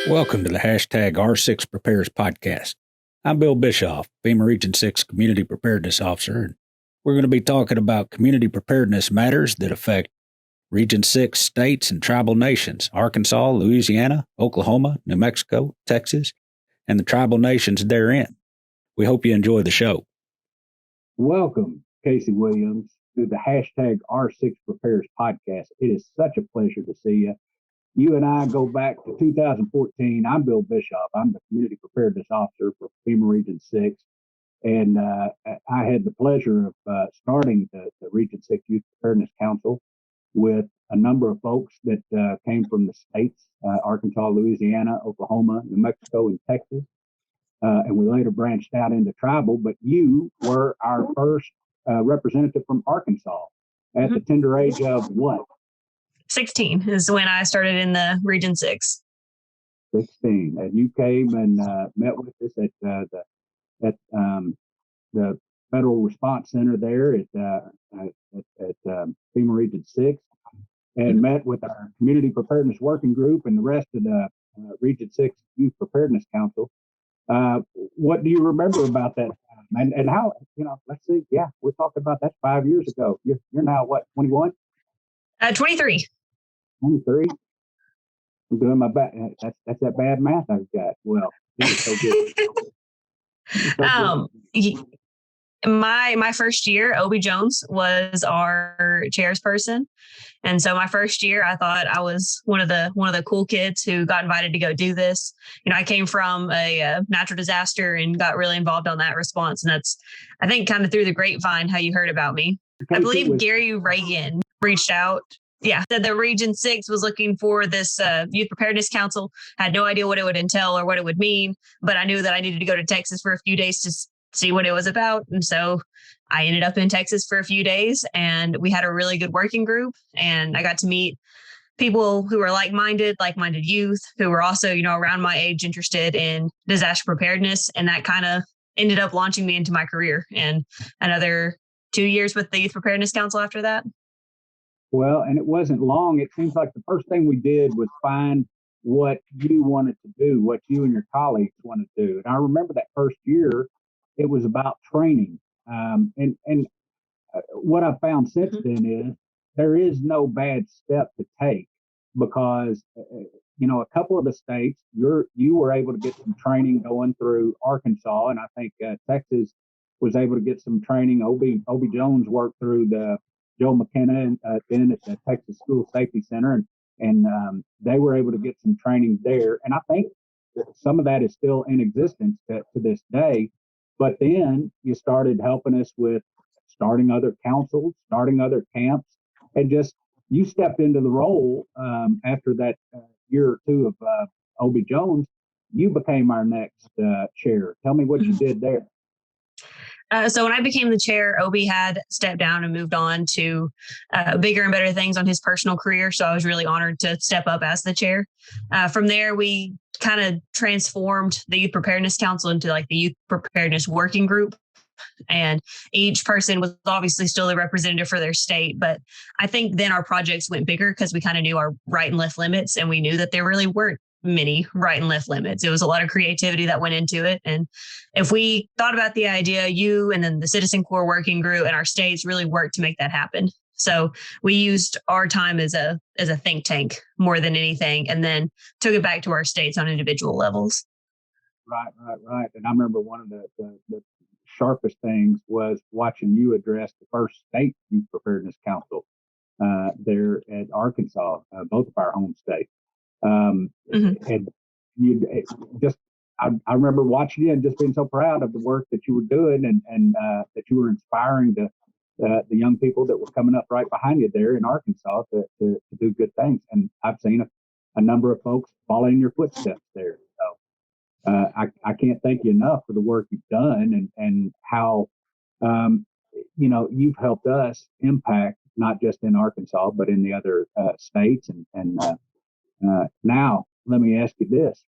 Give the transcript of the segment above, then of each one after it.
Welcome to the hashtag R6 Prepares podcast. I'm Bill Bischoff, FEMA Region 6 Community Preparedness Officer, and we're going to be talking about community preparedness matters that affect Region 6 states and tribal nations, Arkansas, Louisiana, Oklahoma, New Mexico, Texas, and the tribal nations therein. We hope you enjoy the show. Welcome, Casey Williams, to the hashtag R6 Prepares podcast. It is such a pleasure to see you. You and I go back to 2014. I'm Bill Bischoff. I'm the Community Preparedness Officer for FEMA Region 6. And I had the pleasure of starting the Region 6 Youth Preparedness Council with a number of folks that came from the states, Arkansas, Louisiana, Oklahoma, New Mexico, and Texas. And we later branched out into tribal, but you were our first representative from Arkansas at the tender age of what? 16 is when I started in the Region 6. 16. And you came and met with us at the Federal Response Center there at FEMA Region 6 and met with our Community Preparedness Working Group and the rest of the Region 6 Youth Preparedness Council. What do you remember about that time? And how, let's see. Yeah, we're talking about that 5 years ago. You're now what, 21? 23. 23. I'm doing my bad. That's that bad math I've got. Well, so good. My first year, Obie Jones was our chairperson. And so my first year, I thought I was one of the cool kids who got invited to go do this. I came from a natural disaster and got really involved on that response. And that's, I think, kind of through the grapevine, how you heard about me. I believe Gary Reagan reached out. Yeah, that the Region 6 was looking for this Youth Preparedness Council. I had no idea what it would entail or what it would mean, but I knew that I needed to go to Texas for a few days to see what it was about. And so I ended up in Texas for a few days, and we had a really good working group. And I got to meet people who were like-minded youth who were also, around my age, interested in disaster preparedness. And that kind of ended up launching me into my career, and another 2 years with the Youth Preparedness Council after that. Well, and it wasn't long. It seems like the first thing we did was find what you wanted to do, what you and your colleagues wanted to do. And I remember that first year, it was about training. And what I found since then is there is no bad step to take because, a couple of the states, you were able to get some training going through Arkansas. And I think Texas was able to get some training. Obie Jones worked through the Joe McKenna then at the Texas School Safety Center, and they were able to get some training there. And I think that some of that is still in existence to this day. But then you started helping us with starting other councils, starting other camps, and just you stepped into the role after that year or two of Obie Jones. You became our next chair. Tell me what you did there. So when I became the chair, Obie had stepped down and moved on to bigger and better things on his personal career. So I was really honored to step up as the chair. From there, we kind of transformed the Youth Preparedness Council into like the Youth Preparedness Working Group. And each person was obviously still a representative for their state. But I think then our projects went bigger because we kind of knew our right and left limits, and we knew that there really weren't many right and left limits. It was a lot of creativity that went into it. And if we thought about the idea, you and then the Citizen Corps Working Group and our states really worked to make that happen. So we used our time as a think tank more than anything, and then took it back to our states on individual levels. Right. And I remember one of the sharpest things was watching you address the first state Youth Preparedness Council there at Arkansas, both of our home states. And you I remember watching you and just being so proud of the work that you were doing and that you were inspiring the young people that were coming up right behind you there in Arkansas to do good things. And I've seen a number of folks follow in your footsteps there. So I can't thank you enough for the work you've done and how you've helped us impact not just in Arkansas but in the other states and now, let me ask you this.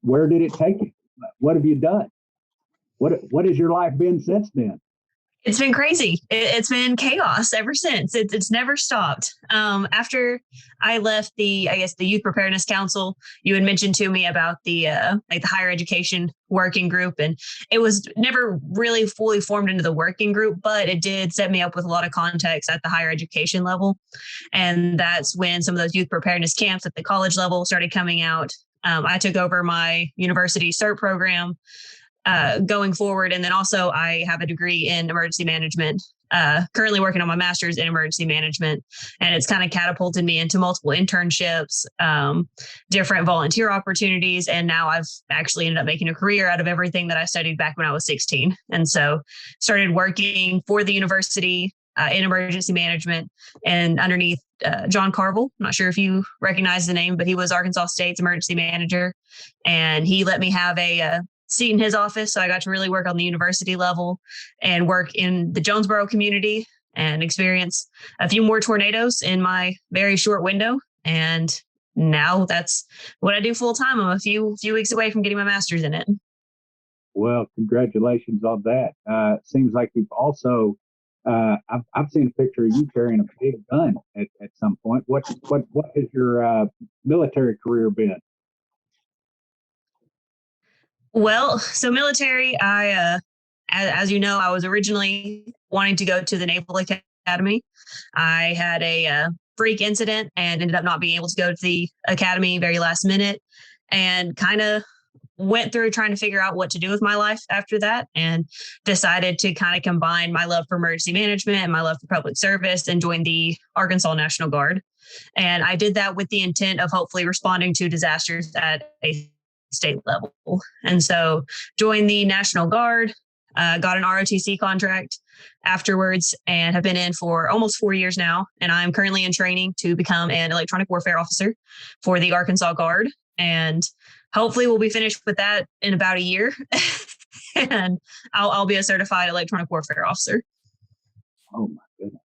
Where did it take you? What have you done? What has your life been since then? It's been crazy. It's been chaos ever since. It's never stopped. After I left the Youth Preparedness Council, you had mentioned to me about the higher education working group, and it was never really fully formed into the working group, but it did set me up with a lot of context at the higher education level, and that's when some of those youth preparedness camps at the college level started coming out. I took over my university CERT program going forward. And then also I have a degree in emergency management, currently working on my master's in emergency management. And it's kind of catapulted me into multiple internships, different volunteer opportunities. And now I've actually ended up making a career out of everything that I studied back when I was 16. And so started working for the university in emergency management and underneath John Carville. I'm not sure if you recognize the name, but he was Arkansas State's emergency manager. And he let me have a seat in his office. So I got to really work on the university level and work in the Jonesboro community and experience a few more tornadoes in my very short window. And now that's what I do full time. I'm a few weeks away from getting my master's in it. Well, congratulations on that. Seems like you've also, I've seen a picture of you carrying a big gun at some point. What has your military career been? Well, so military, as you know, I was originally wanting to go to the Naval Academy. I had a freak incident and ended up not being able to go to the academy very last minute, and kind of went through trying to figure out what to do with my life after that, and decided to kind of combine my love for emergency management and my love for public service and join the Arkansas National Guard. And I did that with the intent of hopefully responding to disasters at a state level. And so joined the National Guard, got an ROTC contract afterwards, and have been in for almost 4 years now. And I'm currently in training to become an electronic warfare officer for the Arkansas Guard. And hopefully we'll be finished with that in about a year. And I'll be a certified electronic warfare officer. Oh my goodness.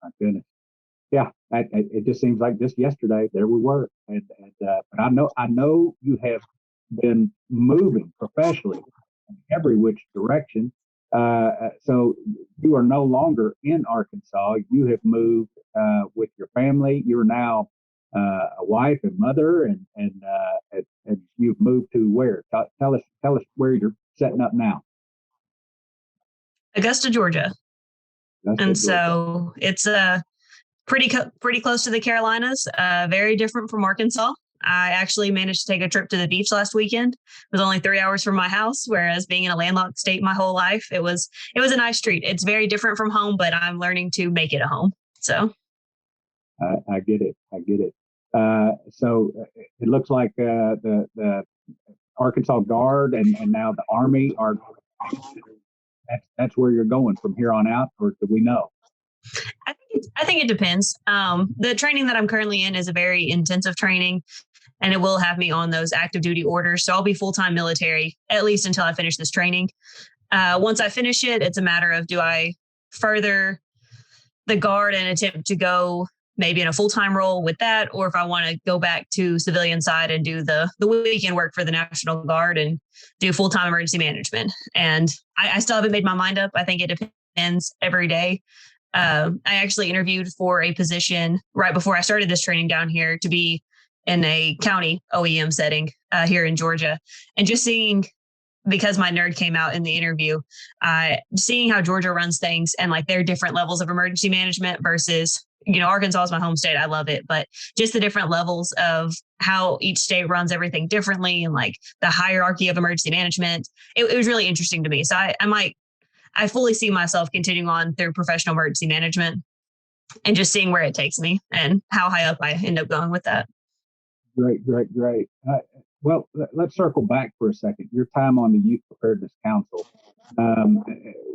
My goodness. Yeah, it just seems like just yesterday there we were, but I know you have been moving professionally in every which direction. So you are no longer in Arkansas. You have moved with your family. You're now a wife and mother, and you've moved to where? Tell us where you're setting up now. Augusta, Georgia. And so it's pretty close to the Carolinas, very different from Arkansas. I actually managed to take a trip to the beach last weekend. It was only 3 hours from my house, whereas being in a landlocked state my whole life, it was a nice treat. It's very different from home, but I'm learning to make it a home. So I get it. So it looks like the Arkansas Guard and now the Army are. That's where you're going from here on out, or do we know? I think it depends. The training that I'm currently in is a very intensive training, and it will have me on those active duty orders. So I'll be full-time military, at least until I finish this training. Once I finish it, it's a matter of, do I further the Guard and attempt to go maybe in a full-time role with that, or if I want to go back to civilian side and do the weekend work for the National Guard and do full-time emergency management. And I still haven't made my mind up. I think it depends every day. I actually interviewed for a position right before I started this training down here to be in a county OEM setting here in Georgia. And just seeing, because my nerd came out in the interview, seeing how Georgia runs things and like their different levels of emergency management versus, Arkansas is my home state. I love it. But just the different levels of how each state runs everything differently and like the hierarchy of emergency management, it was really interesting to me. So I fully see myself continuing on through professional emergency management and just seeing where it takes me and how high up I end up going with that. Great. Well, let's circle back for a second. Your time on the Youth Preparedness Council,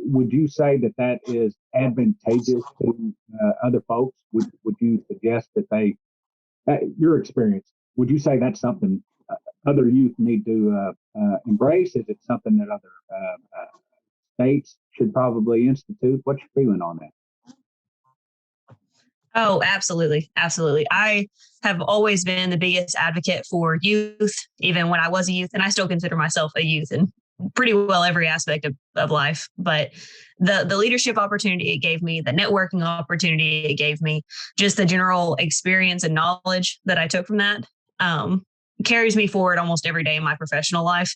would you say that is advantageous to other folks? Would you suggest that your experience, would you say that's something other youth need to embrace? Is it something that other states should probably institute? What's your feeling on that? Oh, absolutely. Absolutely. I have always been the biggest advocate for youth, even when I was a youth, and I still consider myself a youth. And pretty well every aspect of life. But the leadership opportunity it gave me, the networking opportunity it gave me, just the general experience and knowledge that I took from that carries me forward almost every day in my professional life.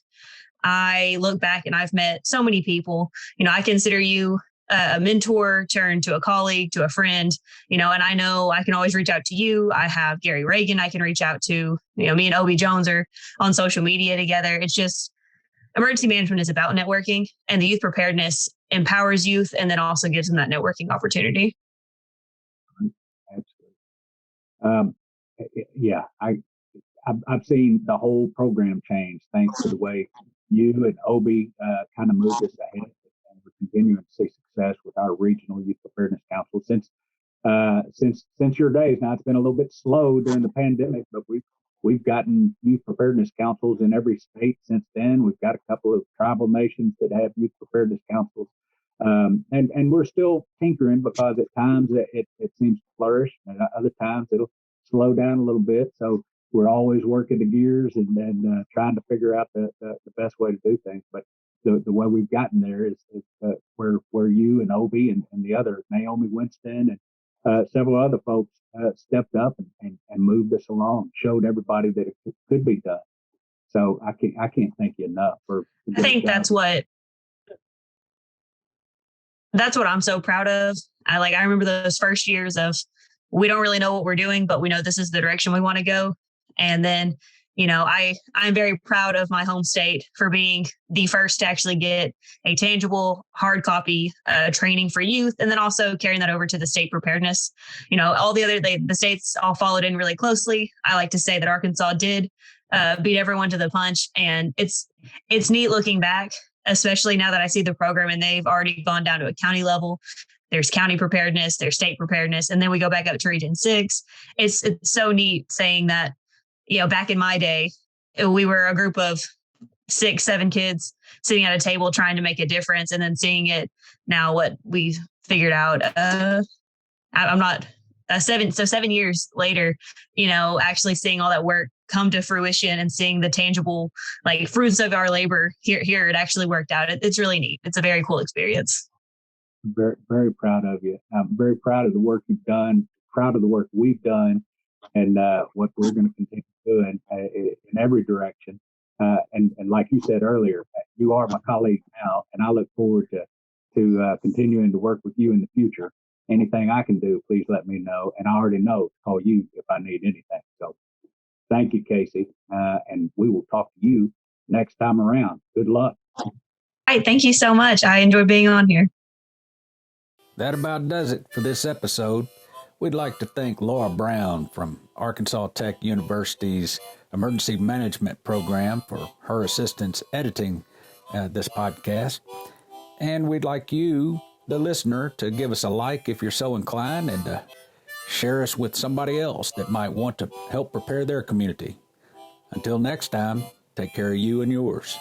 I look back and I've met so many people. I consider you a mentor turned to a colleague, to a friend, and I know I can always reach out to you. I have Gary Reagan I can reach out to. Me and Obi Jones are on social media together. It's just emergency management is about networking, and the youth preparedness empowers youth and then also gives them that networking opportunity. Absolutely. Yeah, I've seen the whole program change thanks to the way you and Obi kind of moved us ahead, and we're continuing to see success with our regional Youth Preparedness Council since your days. Now it's been a little bit slow during the pandemic, but we've gotten youth preparedness councils in every state since then. We've got a couple of tribal nations that have youth preparedness councils, and we're still tinkering because at times it seems to flourish, and other times it'll slow down a little bit. So we're always working the gears and trying to figure out the best way to do things. But the way we've gotten there is where you and Obi and the other Naomi Winston and several other folks stepped up and moved us along, showed everybody that it could be done. So I can't thank you enough for. I think that's what I'm so proud of. I remember those first years of we don't really know what we're doing, but we know this is the direction we want to go. And then, I'm very proud of my home state for being the first to actually get a tangible hard copy training for youth, and then also carrying that over to the state preparedness. All the states all followed in really closely. I like to say that Arkansas did beat everyone to the punch, and it's neat looking back, especially now that I see the program and they've already gone down to a county level. There's county preparedness, there's state preparedness, and then we go back up to Region 6. It's so neat saying that, back in my day, we were a group of 6-7 kids sitting at a table trying to make a difference, and then seeing it now, what we've figured out. I'm not 7 years later, actually seeing all that work come to fruition and seeing the tangible fruits of our labor here, it actually worked out. It's really neat. It's a very cool experience. Very, very proud of you. I'm very proud of the work you've done, proud of the work we've done, and what we're going to continue doing in every direction. And like you said earlier, you are my colleague now, and I look forward to continuing to work with you in the future. Anything I can do, please let me know. And I already know to call you if I need anything. So thank you, Casey. And we will talk to you next time around. Good luck. All right. Thank you so much. I enjoyed being on here. That about does it for this episode. We'd like to thank Laura Brown from Arkansas Tech University's Emergency Management Program for her assistance editing this podcast. And we'd like you, the listener, to give us a like if you're so inclined, and share us with somebody else that might want to help prepare their community. Until next time, take care of you and yours.